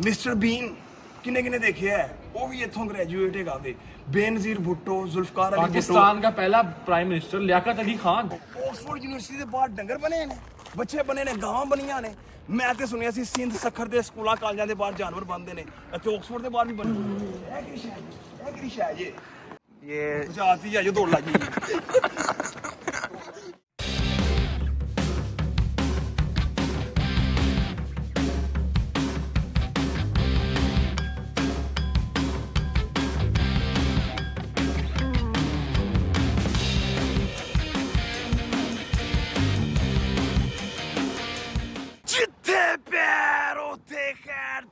Mister ਬੀਨ किन्ने किन्ने देखे है वो भी इथों ग्रेजुएट है वे बेनजीर भुट्टो जुल्फकार अली पाकिस्तान का पहला prime minister Liaquat Ali Khan Oxford university ਦੇ ਬਾਹਰ ਡੰਗਰ ਬਣੇ ਨੇ ਬੱਚੇ ਬਣੇ ਨੇ ਗਾਵਾਂ ਬਣੀਆਂ ਨੇ ਮੈਂ ਤੇ ਸੁਣਿਆ ਸੀ ਸਿੰਧ ਸਖਰ ਦੇ ਸਕੂਲਾਂ ਕਾਲਜਾਂ ਦੇ ਬਾਹਰ ਜਾਨਵਰ ਬੰਦੇ ਨੇ ਇੱਥੇ ਆਕਸਫੋਰਡ ਦੇ ਬਾਹਰ ਵੀ ਬਣੇ ਇਹ ਕਿਹੜੀ ਸ਼ੈ ਜੀ ਇਹ ਜਾਤੀ ਹੈ ਜੋ ਦੌੜ ਲੱਗੀ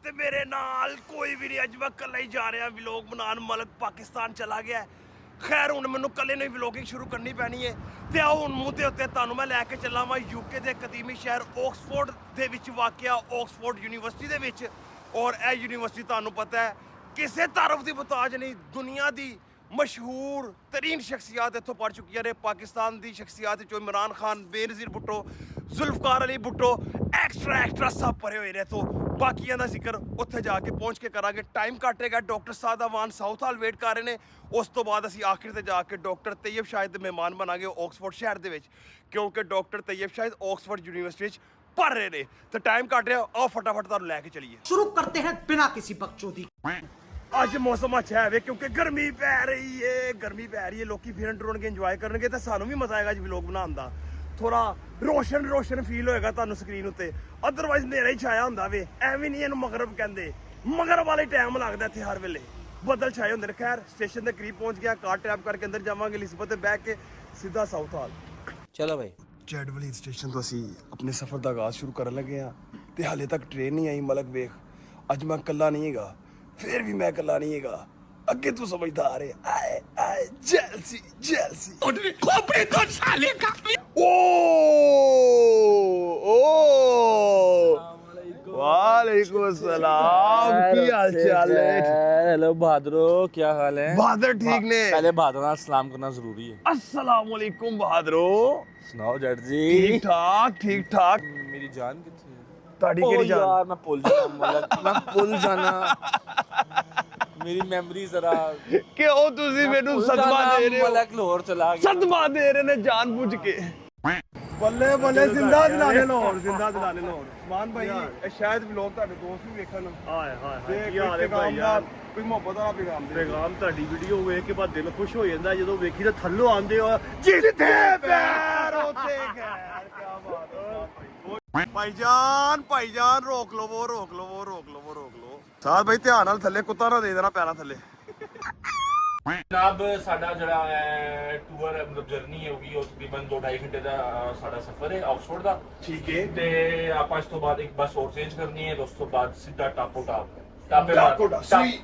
ਤੇ ਮੇਰੇ ਨਾਲ ਕੋਈ ਵੀ ਨਹੀਂ ਅੱਜ ਮੈਂ ਇਕੱਲਾ ਹੀ ਜਾ ਰਿਹਾ ਵਲੌਗ ਬਣਾਉਣ ਮਲਕ ਪਾਕਿਸਤਾਨ ਚਲਾ ਗਿਆ ਖੈਰ ਹੁਣ ਮੈਨੂੰ ਇਕੱਲੇ ਨੂੰ ਹੀ ਵਲੌਗਿੰਗ ਸ਼ੁਰੂ ਕਰਨੀ ਪੈਣੀ ਹੈ ਤੇ ਆਓ ਹੁਣ ਮੂੰਹ ਦੇ ਉੱਤੇ ਤੁਹਾਨੂੰ ਮੈਂ ਲੈ ਕੇ ਚੱਲਾਂ ਵਾਂ ਯੂਕੇ ਦੇ ਕਦੀਮੀ ਸ਼ਹਿਰ ਆਕਸਫੋਰਡ ਦੇ ਵਿੱਚ ਵਾਕਿਆ ਆਕਸਫੋਰਡ ਯੂਨੀਵਰਸਿਟੀ ਦੇ ਵਿੱਚ ਔਰ ਇਹ ਯੂਨੀਵਰਸਿਟੀ ਤੁਹਾਨੂੰ ਪਤਾ ਹੈ ਕਿਸੇ ਤਰਫ ਦੀ ਮੁਤਾਜ ਨਹੀਂ ਦੁਨੀਆ ਦੀ मशहूर तरीन शख्सियात इतों पढ़ चुकी ने पाकिस्तान की शख्सियात चो इमरान खान बेनज़ीर भुट्टो जुल्फकार अली भुट्टो एक्स्ट्रा सब पढ़े हुए ने तो बाकियों का जिक्र उत्थे जाके पहुँच के करांगे टाइम घट रहेगा डॉक्टर सादावान साउथ हाल वेट कर रहे हैं उस तो बाद असी आखिर ते जाके डॉक्टर तैयब शाहिद दे मेहमान बनांगे ऑक्सफोर्ड शहर दे विच क्योंकि doctor Tayyab Shahid Oxford university पढ़ रहे ने तो टाइम घट रहा आओ फटाफट तुहानू लैके चलिए शुरू करते हैं बिना किसी बकचोदी ਅੱਜ ਮੌਸਮ ਅੱਛਾ ਹੈ ਕਿਉਂਕਿ ਗਰਮੀ ਪੈ ਰਹੀ ਹੈ ਲੋਕੀ ਫਿਰਨ ਟੁਰਨਗੇ ਇੰਜੋਏ ਕਰਨਗੇ ਤਾਂ ਸਾਨੂੰ ਵੀ ਮਜ਼ਾ ਆਏਗਾ ਅੱਜ ਵਲੌਗ ਬਣਾਉਣ ਦਾ ਥੋੜਾ ਰੋਸ਼ਨ ਫੀਲ ਹੋਏਗਾ ਤੁਹਾਨੂੰ ਸਕਰੀਨ ਉੱਤੇ ਅਦਰਵਾਈਜ਼ ਹਨੇਰਾ ਹੀ ਛਾਇਆ ਹੁੰਦਾ ਵੇ ਐਵੇਂ ਨਹੀਂ ਇਹਨੂੰ ਮਗਰਬ ਕਹਿੰਦੇ ਮਗਰਬ ਵਾਲੇ ਟਾਈਮ ਲੱਗਦਾ ਇੱਥੇ ਹਰ ਵੇਲੇ ਬੱਦਲ ਛਾਏ ਹੁੰਦੇ ਨੇ ਖੈਰ ਸਟੇਸ਼ਨ ਦੇ ਕਰੀਬ ਪਹੁੰਚ ਗਿਆ ਕਾਰ ਟੈਪ ਕਰਕੇ ਅੰਦਰ ਜਾਵਾਂਗੇ ਐਲਿਜ਼ਬਥ ਤੇ ਬਹਿ ਕੇ ਸਿੱਧਾ ਸਾਊਥ ਹਾਲ ਚਲੋ ਭਾਈ ਚੈਡਵਲੀ ਸਟੇਸ਼ਨ ਤੋਂ ਅਸੀਂ ਆਪਣੇ ਸਫ਼ਰ ਦਾ ਆਗਾਜ਼ ਸ਼ੁਰੂ ਕਰਨ ਲੱਗੇ ਆ ਤੇ ਹਾਲੇ ਤੱਕ ਟ੍ਰੇਨ ਨਹੀਂ ਆਈ ਮਲਕ ਵੇਖ ਅੱਜ ਮੈਂ ਇਕੱਲਾ ਨਹੀਂ ਹੈਗਾ फिर भी मैं कला नहीं है अगे तू समझदार है आए आए जेलसी खोपड़ी तो साले का ओ वालेकुम अस्सलाम की हाल चाल है हेलो बहादुरो क्या हाल है बहादुर ठीक ने पहले बहादुर का सलाम करना जरूरी है अस्सलाम वालेकुम बहादुरो सुनाओ जट जी ठीक ठाक मेरी जान कितनी है ਤੁਹਾਡੀ ਕਿਹੜੀ ਜਾਨ यार मैं भूल जाना मेरी मेमोरी जरा ਕਿ ਉਹ ਤੁਸੀਂ ਮੈਨੂੰ ਸਦਮਾ ਦੇ ਰਹੇ ਹੋ मलक लाहौर चला गया सदमा दे रहे ने जान बुझ के ਬੱਲੇ ਜ਼ਿੰਦਾ ਦਿਲਾਨੇ ਲਾਹੌਰ ਸਮਾਨ ਭਾਈ ਇਹ ਸ਼ਾਇਦ ਵਲੌਗ ਤੁਹਾਡੇ ਦੋਸਤ ਵੀ ਵੇਖਣ ਹਾਏ ਹਾਏ ਕੀ ਹਾਲ ਹੈ ਭਾਈ ਯਾਰ ਕੋਈ ਮੁਹੱਬਤ ਵਾਲਾ ਪੈਗਾਮ ਤੁਹਾਡੀ ਵੀਡੀਓ ਵੇਖ ਕੇ ਬਾਅਦ ਦਿਲ ਖੁਸ਼ ਹੋ ਜਾਂਦਾ ਜਦੋਂ ਵੇਖੀ ਤਾਂ ਥੱਲੋਂ ਆਉਂਦੇ ਹੋ ਜਿੱਥੇ ਪੈਰ ਉੱਥੇ ਖੈਰ ਕੀ ਬਾਤ ਹੈ ਭਾਈਜਾਨ ਰੋਕ ਲਵੋ ਸਾਥ ਭਾਈ ਧਿਆਨ ਨਾਲ ਥੱਲੇ ਕੁੱਤਾ ਨਾ ਦੇ ਦੇਣਾ ਪੈਣਾ ਥੱਲੇ ਜਨਾਬ ਸਾਡਾ ਜਿਹੜਾ ਹੈ ਟੂਰ ਮਤਲਬ ਜਰਨੀ ਹੋਗੀ ਉਹ ਤਕਰੀਬਨ 2-2.5 ਘੰਟੇ ਦਾ ਸਾਡਾ ਸਫ਼ਰ ਹੈ ਆਕਸਫੋਰਡ ਦਾ ਠੀਕ ਹੈ ਤੇ ਆਪਾਂ ਇਸ ਤੋਂ ਬਾਅਦ ਇੱਕ ਬੱਸ ਹੋਰ ਚੇਂਜ ਕਰਨੀ ਹੈ ਉਸ ਤੋਂ ਬਾਅਦ ਸਿੱਧਾ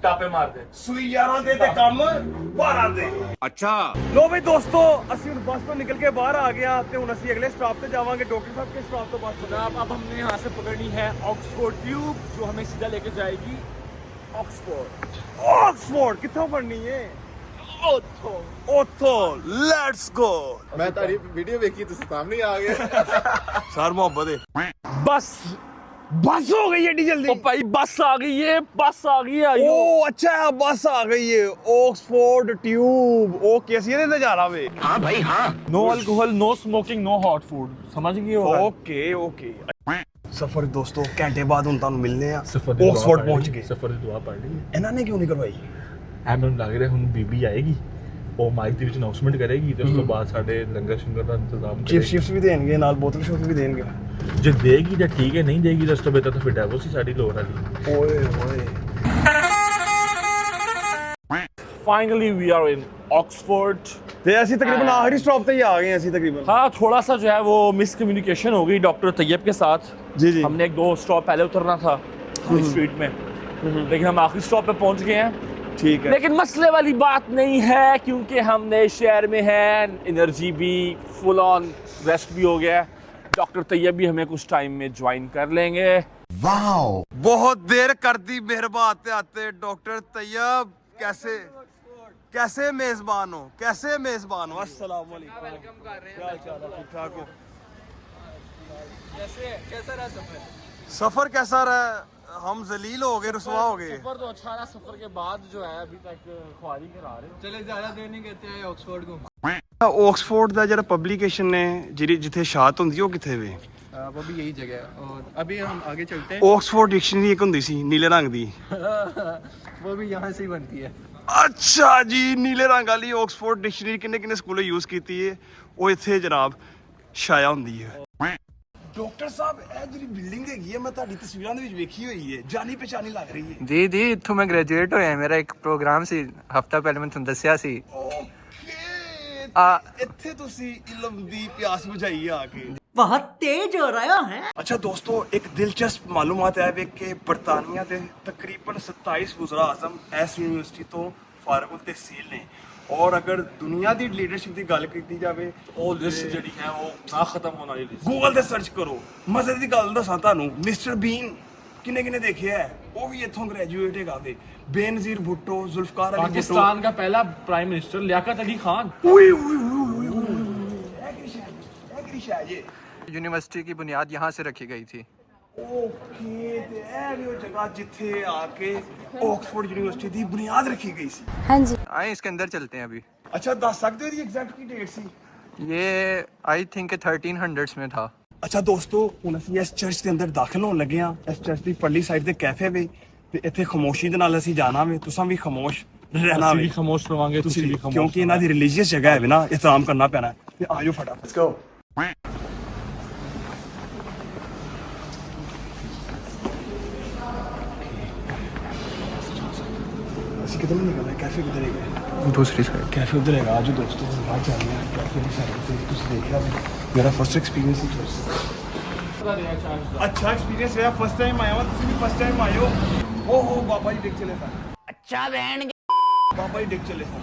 ਟਾਪੇ ਮਾਰਦੇ ਸੂਈ ਯਾਰਾਂ ਦੇ ਤੇ ਕੰਮ 12 ਦੇ ਅੱਛਾ ਲੋ ਬਈ ਦੋਸਤੋ ਅਸੀਂ ਹੁਣ ਬੱਸ ਤੋਂ ਨਿਕਲ ਕੇ ਬਾਹਰ ਆ ਗਿਆ ਤੇ ਹੁਣ ਅਸੀਂ ਅਗਲੇ ਸਟਾਪ ਤੇ ਜਾਵਾਂਗੇ ਡਾਕਟਰ ਸਾਹਿਬ के स्टॉप तो बस जनाब अब हमने यहाँ से पकड़नी है ऑक्सफोर्ड ट्यूब जो हमें सीधा लेके जाएगी ਆਕਸਫੋਰਡ ਕਿੱਥੋਂ ਪੜਨੀ ਹੈ ਉੱਥੋਂ ਲੈਟਸ ਗੋ ਮੈਂ ਤੁਹਾਡੀ ਵੀਡੀਓ ਵੇਖੀ ਤੁਸੀਂ ਸਾਹਮਣੇ ਆ ਗਏ ਸਰ ਮੁਹੱਬਤ ਹੈ बस हो गई एडी जल्दी भाई बस आ गई है ओ अच्छा है बस आ गई है ऑक्सफोर्ड ट्यूब ओके ਅਸੀਂ ਇਹਦੇ ਤੇ ਜਾਣਾ ਵੇ ਹਾਂ ਭਾਈ ਹਾਂ no alcohol no smoking no hot food समझ गए हो ओके ਸਫਰ ਦੋਸਤੋ ਘੰਟੇ ਬਾਅਦ ਹੁਣ ਤੁਹਾਨੂੰ ਮਿਲਨੇ ਆ ਆਕਸਫੋਰਡ ਪਹੁੰਚ ਗਏ ਸਫਰ ਦੀ ਦੁਆ ਪੜ ਲਈ ਇਹਨਾਂ ਨੇ ਕਿਉਂ ਨਹੀਂ ਕਰਵਾਈ ਮੈਨੂੰ ਲੱਗ ਰਿਹਾ ਹੁਣ ਬੀਬੀ ਆਏਗੀ ਉਹ ਮਾਈਕ ਦੇ ਵਿੱਚ ਅਨਾਉਂਸਮੈਂਟ ਕਰੇਗੀ ਤੇ ਉਸ ਤੋਂ ਬਾਅਦ ਸਾਡੇ ਲੰਗਰ ਸ਼ੰਗਰ ਦਾ ਇੰਤਜ਼ਾਮ ਚਿਪਸ ਸ਼ਿਪਸ ਵੀ ਦੇਣਗੇ ਨਾਲ ਬੋਤਲ ਸ਼ੋਟ ਵੀ ਦੇਣਗੇ ਜੇ ਦੇਗੀ ਤਾਂ ਠੀਕ ਹੈ ਨਹੀਂ ਦੇਗੀ ਤਾਂ ਉਸ ਤੋਂ ਬਿਹਤਰ ਤਾਂ ਫਿਰ ਡੈਵੋਸ ਹੀ ਸਾਡੀ ਲੋੜ ਵਾਲੀ ਓਏ finally we are in Oxford ਤੇ ਅਸੀਂ ਤਕਰੀਬਨ ਆਖਰੀ ਸਟਾਪ ਤੇ ਹੀ ਆ ਗਏ ਅਸੀਂ तकरीबन हाँ थोड़ा सा जो है वो मिसकम्युनिकेशन हो गई डॉक्टर तैयब के साथ जी हमने 1-2 स्टॉप पहले उतरना था स्ट्रीट में लेकिन हम आखिरी स्टॉप पे पहुंच गए हैं ठीक है लेकिन मसले वाली बात नहीं है क्योंकि हम नए शहर में हैं एनर्जी भी फुल ऑन रेस्ट भी हो गया डॉक्टर तैयब भी हमें कुछ टाइम में ज्वाइन कर लेंगे वाओ बहुत देर कर दी मेहरबान आते आते डॉक्टर तैयब कैसे मेजबान हो अस्सलाम वालेकुम वेलकम कर रहे हैं क्या हाल चाल है ठीक ठाक हो कैसा रहा सफर कैसा रहा हम जलील हो गए, रुसवा हो गए। सफर तो अच्छा रहा, सफर के बाद जो है अभी तक ख्वारी करा रहे हो। चले ज्यादा देर नहीं कहते हैं ऑक्सफोर्ड को। ਆਕਸਫੋਰਡ ਦਾ ਜਿਹੜਾ ਪਬਲੀਕੇਸ਼ਨ ਨੇ ਜਿਹੜੀ ਜਿੱਥੇ ਸ਼ਾਤ ਹੁੰਦੀ ਉਹ ਕਿੱਥੇ ਵੇ? वो भी यही जगह है और अभी हम आगे चलते हैं। ਆਕਸਫੋਰਡ ਡਿਕਸ਼ਨਰੀ ਇੱਕ ਹੁੰਦੀ ਸੀ ਨੀਲੇ ਰੰਗ ਦੀ। वो भी यहाँ से ही बनती है। ਅੱਛਾ ਜੀ, ਨੀਲੇ ਰੰਗ ਵਾਲੀ ਆਕਸਫੋਰਡ ਡਿਕਸ਼ਨਰੀ ਕਿੰਨੇ ਕਿੰਨੇ ਸਕੂਲੇ ਯੂਜ਼ ਕੀਤੀ ਹੈ, ਉਹ ਇੱਥੇ ਜਨਾਬ ਛਾਇਆ ਹੁੰਦੀ ਹੈ। ਡਾਕਟਰ ਸਾਹਿਬ ਇਹ ਜਿਹੜੀ ਬਿਲਡਿੰਗ ਹੈਗੀ ਹੈ ਮੈਂ ਤੁਹਾਡੀ ਤਸਵੀਰਾਂ ਦੇ ਵਿੱਚ ਵੇਖੀ ਹੋਈ ਹੈ, ਜਾਣੀ ਪਛਾਣੀ ਲੱਗ ਰਹੀ ਹੈ। जी जी इत्थों मैं ग्रेजुएट होया, मेरा एक प्रोग्राम सी हफ्ता पहले मैं तुहानू दस्सिया सी। ਓਕੇ, ਇੱਥੇ ਤੁਸੀਂ ਇਲਮ ਦੀ ਪਿਆਸ ਬੁਝਾਈ ਆ ਕੇ। बहुत तेज हो रहा है। ਅੱਛਾ ਦੋਸਤੋ, ਇੱਕ ਦਿਲਚਸਪ ਮਾਲੂਮਾਤ ਹੈ ਵੇ ਕਿ ਬਰਤਾਨੀਆ ਦੇ ਤਕਰੀਬਨ 27 ਵਜ਼ਰਾ ਆਜ਼ਮ ਇਸ ਯੂਨੀਵਰਸਿਟੀ ਤੋਂ ਫਾਰਗ ਤਹਿਸੀਲ ਨੇ। ਔਰ ਅਗਰ ਦੁਨੀਆ ਦੀ ਲੀਡਰਸ਼ਿਪ ਦੀ ਗੱਲ ਕੀਤੀ ਜਾਵੇ, ਉਹ ਲਿਸਟ ਜਿਹੜੀ ਹੈ ਉਹ ਨਾ ਖਤਮ ਹੋਣ ਵਾਲੀ ਲਿਸਟ। ਗੂਗਲ ਤੇ ਸਰਚ ਕਰੋ। ਮਜ਼ੇ ਦੀ ਗੱਲ ਦੱਸਾਂ ਤੁਹਾਨੂੰ, ਮਿਸਟਰ ਬੀਨ ਕਿੰਨੇ ਕਿੰਨੇ ਦੇਖਿਆ ਹੈ, ਉਹ ਵੀ ਇੱਥੋਂ ਗ੍ਰੈਜੂਏਟ ਹੈਗਾ ਵੇ। ਬੇਨਜ਼ੀਰ ਭੁੱਟੋ, ਜ਼ੁਲਫਕਾਰ ਅਲੀ ਭੁੱਟੋ। पाकिस्तान का पहला प्राइम मिनिस्टर लियाकत अली खान। ਓਏ ਓਏ ਓਏ ਓਏ ਇਹ ਕਿਹੜੀ ਸ਼ਾਇ ਜੇ? यूनिवर्सिटी की बुनियाद यहाँ से रखी गई थी। ਓਕੇ, ਤੇ ਇਹ ਵੀ ਉਹ ਜਗ੍ਹਾ ਜਿੱਥੇ ਆ ਕੇ ਆਕਸਫੋਰਡ ਯੂਨੀਵਰਸਿਟੀ ਦੀ ਬੁਨਿਆਦ ਰੱਖੀ ਗਈ ਸੀ। हाँ जी। आए इसके अंदर चलते हैं अभी। ਅੱਛਾ, ਦੱਸ ਸਕਦੇ ਹੋ ਇਹਦੀ ਐਗਜ਼ੈਕਟ ਕੀ ਡੇਟ ਸੀ? ये आई थिंक 1300s में था। ਅੱਛਾ ਦੋਸਤੋ, ਹੁਣ ਅਸੀਂ ਇਸ ਚਰਚ ਦੇ ਅੰਦਰ ਦਾਖਲ ਹੋਣ ਲੱਗੇ ਹਾਂ। ਇਸ ਚਰਚ ਦੀ ਪਰਲੀ ਸਾਈਡ ਤੇ ਕੈਫੇ ਵੇ, ਤੇ ਇੱਥੇ ਖਾਮੋਸ਼ੀ ਦੇ ਨਾਲ ਅਸੀਂ ਜਾਣਾ ਵੇ। ਤੁਸੀਂ ਵੀ ਖਾਮੋਸ਼ ਰਹਿਣਾ ਅਸੀਂ ਵੇ, ਵੀ ਖਾਮੋਸ਼ ਰਵਾਂਗੇ, ਤੁਸੀਂ ਵੀ ਖਾਮੋਸ਼। ਕਿਉਂਕਿ ਇਹਨਾਂ ਦੀ ਰਿਲੀਜੀਅਸ ਜਗ੍ਹਾ ਹੈ ਵੇ ਨਾ, ਇਤਰਾਮ ਕਰਨਾ ਪੈਣਾ। ਤੇ ਆਜੋ ਫਟਾਫਟ, ਲੈਟਸ ਗੋ। ਅਸੀਂ ਕਿੱਧਰ ਨਿਕਲਣਾ? ਕੈਫੇ ਕਿੱਧਰ ਹੈਗਾ? दूसरी साइड। ਕੈਫੇ ਉਧਰ ਹੈਗਾ। ਆਜੋ ਦੋਸਤੋ, ਹੁਣ ਬਾਹਰ ਚੱਲਦੇ ਹਾਂ। ਕੈਫੇ ਦੀ ਸਾਈਡ ਤੇ ਤੁਸੀਂ ਦੇਖਿਆ ਵੇ, ਮੇਰਾ ਫਸਟ ਐਕਸਪੀਰੀਅੰਸ ਹੀ अच्छा एक्सपीरियंस रहा। फर्स्ट टाइम आया हुआ, तुम भी फर्स्ट टाइम आए हो। ओहो, बाबा जी डिग चले था। अच्छा बहन, बाबा जी डिग चले था।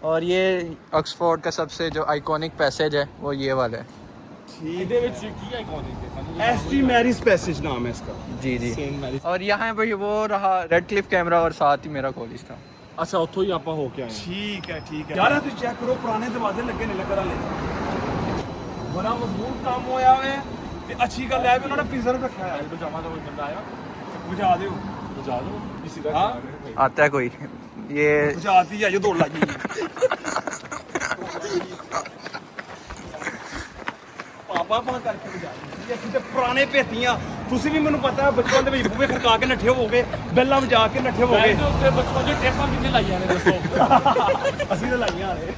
और ये ऑक्सफोर्ड का सबसे जो आइकॉनिक पैसेज है वो ये वाला है। ਇਹਦੇ ਵਿੱਚ ਕੀ ਆਈਕॉनिक है? एसटी मैरिज पैसेज नाम है इसका। जी जी। Saint Mary's. और यहाँ भाई वो रहा रेड क्लिफ कैमरा और साथ ही मेरा कॉलेज था। ਅੱਛਾ, ਉੱਥੋਂ ਹੀ ਆਪਾਂ ਹੋ ਕੇ ਆਏ। ठीक है ठीक है यार, तुम चेक करो, पुराने दरवाजे लगे ने लकड़ वाले, बड़ा मजबूत काम होया है। ते अच्छी गल है भी उन्होंने प्रिजर्व रखा है। पजामा का कोई बंदा आया बुझा दो, बुझा दो किसी का। हाँ? आता है कोई ये बुझाती है जो दौड़ लगी। ਪਾਪਾ ਪਾ ਕਰਕੇ ਬੁਝਾਤੀ। ਅਸੀਂ ਤੇ ਪੁਰਾਣੇ ਭੇਤੀਆਂ। ਤੁਸੀਂ ਵੀ ਮੈਨੂੰ ਪਤਾ ਹੈ ਬਚਪਨ ਦੇ ਵਿੱਚ ਬੂਹੇ ਖੜਕਾ ਕੇ ਨੱਠੇ ਹੋਵੋਗੇ, ਬੈਲਾਂ ਵਜਾ ਕੇ ਨੱਠੇ ਹੋਵੋਗੇ। ਇਹਦੇ ਉੱਤੇ ਬਚਪਨ ਦੇ ਟੇਪਾਂ ਕਿੰਨੇ ਲਾਈਆਂ ਨੇ ਦੱਸੋ? ਅਸੀਂ ਤਾਂ ਲਾਈਆਂ ਨੇ।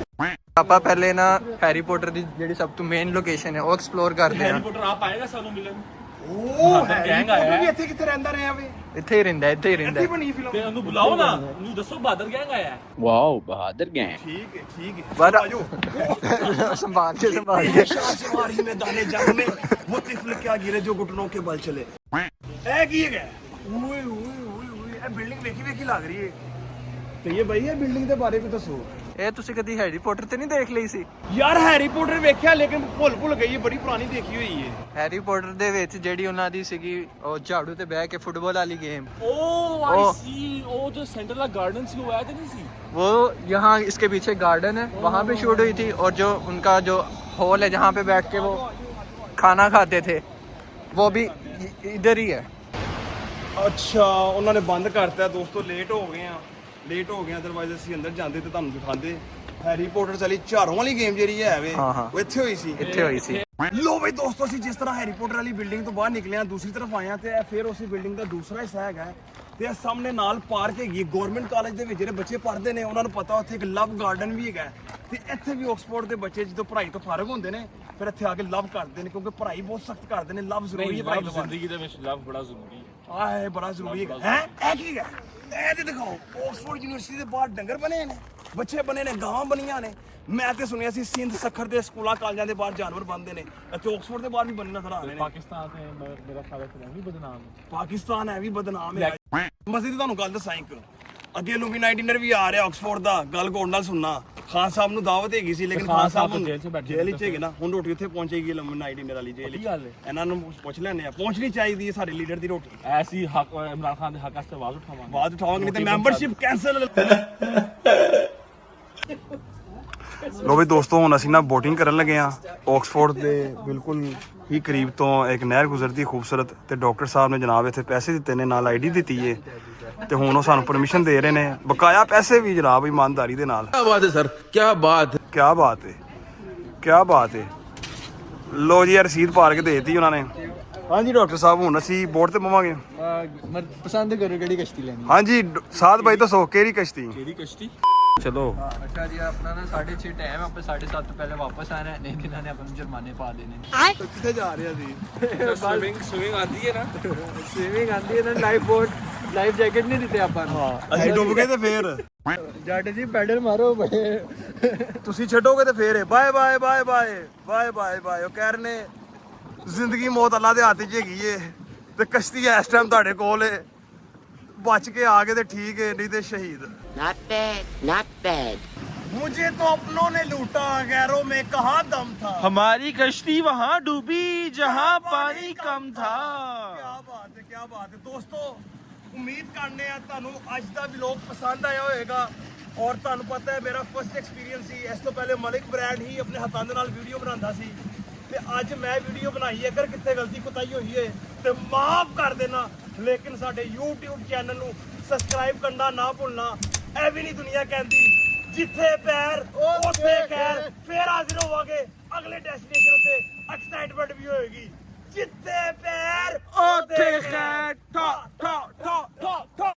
ਆਪਾਂ ਪਹਿਲੇ ਨਾ ਹੈਰੀ ਪੋਟਰ ਦੀ ਜਿਹੜੀ ਸਭ ਤੋਂ ਮੇਨ ਲੋਕੇਸ਼ਨ ਹੈ ਉਹ ਐਕਸਪਲੋਰ ਕਰਦੇ ਹੈਰੀ ਹਾਂ। ਪੋਟਰ ਆਪ ਆਏਗਾ ਸਾਨੂੰ ਮਿਲਣ? ਉਹ ਗੈਂਗ ਹੈਰੀ ਆਇਆ ਪੋਟਰ ਹੈ। ਵੀ ਇੱਥੇ ਕਿੱਥੇ ਰਹਿੰਦਾ ਰਿਹਾ ਵੇ? ਇੱਥੇ ਹੀ ਰਹਿੰਦਾ ਇੱਥੇ ਹੀ ਰਹਿੰਦਾ ਇੱਥੇ ਬਣੀ ਫਿਲਮ। ਤੇ ਉਹਨੂੰ ਬੁਲਾਓ ਨਾ, ਉਹਨੂੰ ਦੱਸੋ ਬਹਾਦਰ ਗੈਂਗ ਆਇਆ ਹੈ। Wow Bahadur gang. ठीक है ठीक है, पर- आजो। ਸੰਭਾਲ के संभाल के। शाह सवारी मैदाने जंग में वो तिफल क्या गिरे जो घुटनों के बल चले। ऐ की है ओए ओए ओए ओए, ਇਹ ਬਿਲਡਿੰਗ ਵੇਖੀ ਵੇਖੀ ਲੱਗ ਰਹੀ ਹੈ। ਤੇ ਇਹ ਬਈ ਇਹ ਬਿਲਡਿੰਗ ਦੇ ਬਾਰੇ ਵੀ ਦੱਸੋ। ਇਹ ਤੁਸੀਂ ਕਦੀ ਹੈਰੀ ਪੋਟਰ ਤੇ ਨਹੀਂ ਦੇਖ ਲਈ ਸੀ? ਯਾਰ ਹੈਰੀ ਪੋਟਰ ਵੇਖਿਆ ਲੇਕਿਨ ਭੁੱਲ ਗਈ ਹੈ, ਬੜੀ ਪੁਰਾਣੀ ਦੇਖੀ ਹੋਈ ਹੈ। ਹੈਰੀ ਪੋਟਰ ਦੇ ਵਿੱਚ ਜਿਹੜੀ ਉਹਨਾਂ ਦੀ ਸੀਗੀ ਉਹ ਝਾੜੂ ਤੇ ਬਹਿ ਕੇ ਫੁੱਟਬਾਲ ਵਾਲੀ ਗੇਮ, ओ आई ओ। सी, वो जो सेंट्रल गार्डन सी वो आया था नहीं सी? वो यहाँ इसके पीछे गार्डन है वहाँ पे शूट हुई थी। और जो उनका जो हॉल है जहाँ पे बैठ के वो खाना खाते थे वो भी इधर ही है। ਅੱਛਾ, ਉਹਨਾਂ ਨੇ ਬੰਦ ਕਰਤਾ ਦੋਸਤੋ। ਲੇਟ ਹੋ ਗਏ ਅਦਰਵਾਈਜ਼ ਅਸੀਂ ਅੰਦਰ ਜਾਂਦੇ ਤੇ ਤੁਹਾਨੂੰ ਦਿਖਾਉਂਦੇ। ਹੈਰੀ ਪੋਟਰ ਚਲੀ ਝਾੜੋਂ ਵਾਲੀ ਗੇਮ ਜਿਹੜੀ ਹੈ ਵੇ, ਹਾਂ, ਹਾਂ। ਉਹ ਇੱਥੇ ਹੋਈ ਸੀ। ਇੱਥੇ ਹੋਈ ਸੀ। ਲੋ ਬਈ ਦੋਸਤੋ, ਅਸੀਂ ਜਿਸ ਤਰ੍ਹਾਂ ਹੈਰੀ ਪੋਟਰ ਵਾਲੀ ਬਿਲਡਿੰਗ ਤੋਂ ਬਾਹਰ ਨਿਕਲੇ ਆ, ਦੂਸਰੀ ਤਰਫ ਆਏ ਆ ਤੇ ਇਹ ਫਿਰ ਉਸੇ ਬਿਲਡਿੰਗ ਦਾ ਦੂਸਰਾ ਹਿੱਸਾ ਹੈਗਾ ਹੈ। ਤੇ ਇਹ ਸਾਹਮਣੇ ਨਾਲ ਪਾਰਕ ਹੈਗੀ। ਗਵਰਨਮੈਂਟ ਕਾਲਜ ਦੇ ਵਿੱਚ ਜਿਹੜੇ ਬੱਚੇ ਪੜ੍ਹਦੇ ਨੇ ਉਹਨਾਂ ਨੂੰ ਪਤਾ ਉੱਥੇ ਇੱਕ ਲਵ ਗਾਰਡਨ ਵੀ ਹੈਗਾ। ਤੇ ਇੱਥੇ ਵੀ ਆਕਸਫੋਰਡ ਦੇ ਬੱਚੇ ਜਦੋਂ ਪੜ੍ਹਾਈ ਤੋਂ ਫਾਰਗ ਹੁੰਦੇ ਨੇ ਫਿਰ ਇੱਥੇ ਆ ਕੇ ਲਵ ਕਰਦੇ ਨੇ, ਕਿਉਂਕਿ ਪੜ੍ਹਾਈ ਬਹੁਤ ਸਖਤ ਕਰਦੇ ਨੇ। ਲਵ ਜ਼ਰੂਰੀ ਹੈ ਪੜ੍ਹਾਈ ਤੋਂ ਬਾਅਦ। ਜ਼ਿੰਦਗੀ ਦੇ ਵਿੱਚ ਲਵ ਬੜਾ ਜ਼ਰੂਰੀ ਹੈ। ਆਹ ਇਹ ਬੜਾ ਜ਼ਰੂਰੀ ਹੈ। ਇਹ ਕੀ ਹੈ? ਇਹ ਤੇ ਦਿਖਾਓ, ਆਕਸਫੋਰਡ ਯੂਨੀਵਰਸਿਟੀ ਦੇ ਬਾਹਰ ਡੰਗਰ ਬਣੇ ਨੇ, ਬੱਚੇ ਬਣੇ ਨੇ, ਗਾਵਾਂ ਬਣੀਆਂ ਨੇ। ਮੈਂ ਤੇ ਸੁਣਿਆ ਸੀ ਸਿੰਧ ਸੱਖਰ ਦੇ ਸਕੂਲਾਂ ਕਾਲਜਾਂ ਦੇ ਬਾਹਰ ਜਾਨਵਰ ਬਣਦੇ ਨੇ, ਇੱਥੇ ਆਕਸਫੋਰਡ ਦੇ ਬਾਹਰ ਵੀ ਬਣੇ ਨਜ਼ਰ ਆ ਰਹੇ ਨੇ। ਪਾਕਿਸਤਾਨ ਤੇ ਮੇਰਾ ਖਿਆਲ ਹੈ ਵੀ ਬਦਨਾਮ ਹੈ। ਪਾਕਿਸਤਾਨ ਹੈ ਵੀ ਬਦਨਾਮ ਹੈ। ਮਜ਼ੀਦ ਤੁਹਾਨੂੰ ਗੱਲ ਦੱਸਾਂ ਇੱਕ, ਅੱਗੇ ਲੂਮੀਨਾਈਟ ਡਿਨਰ ਵੀ ਆ ਰਿਹਾ ਆਕਸਫੋਰਡ ਦਾ। ਗੱਲ ਗੌਰ ਨਾਲ ਸੁਣਨਾ। ਖਾਨ ਸਾਹਿਬ ਨੂੰ ਦਾਵਤ ਹੈਗੀ ਸੀ ਲੇਕਿਨ ਖਾਨ ਸਾਹਿਬ ਤਾਂ ਜੇਲ੍ਹ 'ਚ ਬੈਠੇ ਜੇਲ੍ਹ 'ਚ ਹੈਗੇ ਨਾ। ਹੁਣ ਰੋਟੀ ਉੱਥੇ ਪਹੁੰਚੇਗੀ ਲੂਮੀਨਾਈਟ ਡਿਨਰ ਵਾਲੀ ਜੇਲ੍ਹ 'ਚ। ਗੱਲ ਹੈ। ਇਹਨਾਂ ਨੂੰ ਪੁੱਛ ਲੈਣੇ ਆ, ਪਹੁੰਚਣੀ ਚਾਹੀਦੀ ਹੈ ਸਾਡੇ ਲੀਡਰ ਦੀ ਰੋਟੀ। ਐਸੀ ਹੱਕ ਇਮਰਾਨ ਖਾਨ ਦੇ ਹੱਕ ਵਾਸਤੇ ਆਵਾਜ਼ ਉਠਾਵਾਂਗੇ। ਬਾਅਦ ਉਠਾਵਾਂਗੇ ਨਹੀਂ ਤੇ ਮੈਂਬਰਸ਼ਿਪ ਕੈਂਸਲ। ਲੋ ਵੀ ਦੋਸਤੋ ਹੁਣ ਅਸੀਂ ਨਾ ਬੋਟਿੰਗ ਕਰਨ ਲੱਗੇ ਆ ਆਕਸਫੋਰਡ ਦੇ ਬਿਲਕੁਲ ਹੀ ਕਰੀਬ ਤੋਂ ਇੱਕ ਨਹਿਰ ਗੁਜ਼ਰਦੀ ਖੂਬਸੂਰਤ ਤੇ ਡਾਕਟਰ ਸਾਹਿਬ ਨੇ ਜਨਾਬ ਇੱਥੇ ਪੈਸੇ ਦਿੱਤੇ ਨੇ ਨਾਲ ਆਈਡੀ ਦਿੱਤੀ ਏ ਤੇ ਹੁਣ ਉਹ ਸਾਨੂੰ ਪਰਮਿਸ਼ਨ ਦੇ ਰਹੇ ਨੇ ਬਕਾਇਆ ਪੈਸੇ ਵੀ ਜਨਾਬ ਇਮਾਨਦਾਰੀ ਦੇ ਨਾਲ क्या बात है सर क्या बात है ਕਿਆ ਬਾਤ ਹੈ ਕਿਆ ਬਾਤ ਹੈ ਲੋ ਜੀ ਇਹ ਰਸੀਦ ਪਾਰ ਕੇ ਦੇਤੀ ਉਹਨਾਂ ਨੇ ਹਾਂਜੀ ਡਾਕਟਰ ਸਾਹਿਬ ਹੁਣ ਅਸੀਂ ਬੋਟ ਤੇ ਪਵਾਂਗੇ पसंद करो केड़ी कश्ती लेनी ਹਾਂਜੀ ਸਾਧ ਭਾਈ ਦੱਸੋ ਕਿਹੜੀ ਕਸ਼ਤੀ चलो अच्छा जी अपना ना 6:30 टाइम आप 7:30 पहले वापस आना है नहीं दिना ने अपन जुर्माने पा देने ਕਿੱਥੇ ਜਾ ਰਹੇ ਸੀ स्विमिंग आती है ना स्विमिंग आती है ना लाइफ बोट लाइफ जैकेट नहीं देते अपन ਅਸੀਂ ਡੁੱਬ ਗਏ ਤੇ ਫੇਰ जाट जी पैडल मारो बड़े ਤੁਸੀਂ ਛੱਡੋਗੇ ਤੇ ਫੇਰ bye bye bye bye bye bye bye ਉਹ ਕਹਿ ਰਹੇ ਨੇ ਜ਼ਿੰਦਗੀ ਮੌਤ ਅੱਲਾ ਦੇ ਹੱਥ 'ਚ ਹੈਗੀ ਏ ਤੇ ਕਸ਼ਤੀ ਇਸ ਟਾਈਮ ਤੁਹਾਡੇ ਕੋਲ ਏ ਬਚ ਕੇ ਆ ਗਏ ਤੇ ਠੀਕ ਏ ਨਹੀਂ ਤੇ ਸ਼ਹੀਦ Not bad, not bad. मुझे तो अपनों ने लूटा गैरों में कहाँ दम था हमारी कश्ती वहाँ डूबी जहाँ पानी कम था क्या बात है दोस्तों उम्मीद करने ਆ ਤੁਹਾਨੂੰ ਅੱਜ ਦਾ ਵਲੌਗ ਪਸੰਦ ਆਇਆ ਹੋਵੇਗਾ ਔਰ ਤੁਹਾਨੂੰ ਪਤਾ ਹੈ ਮੇਰਾ ਫਸਟ ਐਕਸਪੀਰੀਅੰਸ ਸੀ ਇਸ ਤੋਂ ਪਹਿਲੇ ਮਲਿਕ ਬ੍ਰਾਂਡ ਹੀ ਆਪਣੇ ਹੱਥਾਂ ਦੇ ਨਾਲ ਵੀਡੀਓ ਬਣਾਉਂਦਾ ਸੀ ਤੇ ਅੱਜ ਮੈਂ ਵੀਡੀਓ ਬਣਾਈ ਹੈ ਅਗਰ ਕਿਤੇ ਗਲਤੀ ਕੁਤਾਈ ਹੋਈ ਹੈ ਤੇ ਮਾਫ ਕਰ ਦੇਣਾ ਲੇਕਿਨ ਸਾਡੇ YouTube ਚੈਨਲ ਨੂੰ ਸਬਸਕ੍ਰਾਈਬ ਕਰਨਾ ਨਾ ਭੁੱਲਣਾ ਇਹ ਵੀ ਨਹੀਂ ਦੁਨੀਆ ਕਹਿੰਦੀ ਜਿੱਥੇ ਪੈਰ ਉੱਥੇ ਖੈਰ ਫੇਰ ਹਾਜ਼ਰ ਹੋਵਾਂਗੇ ਅਗਲੇ ਡੈਸਟੀਨੇਸ਼ਨ ਉੱਤੇ ਐਕਸਾਈਟਮੈਂਟ ਵੀ ਹੋਏਗੀ ਜਿੱਥੇ ਪੈਰ ਉੱਥੇ ਖੈਰ ਠਾ ਠਾ ਠਾ ਠਾ ਠਾ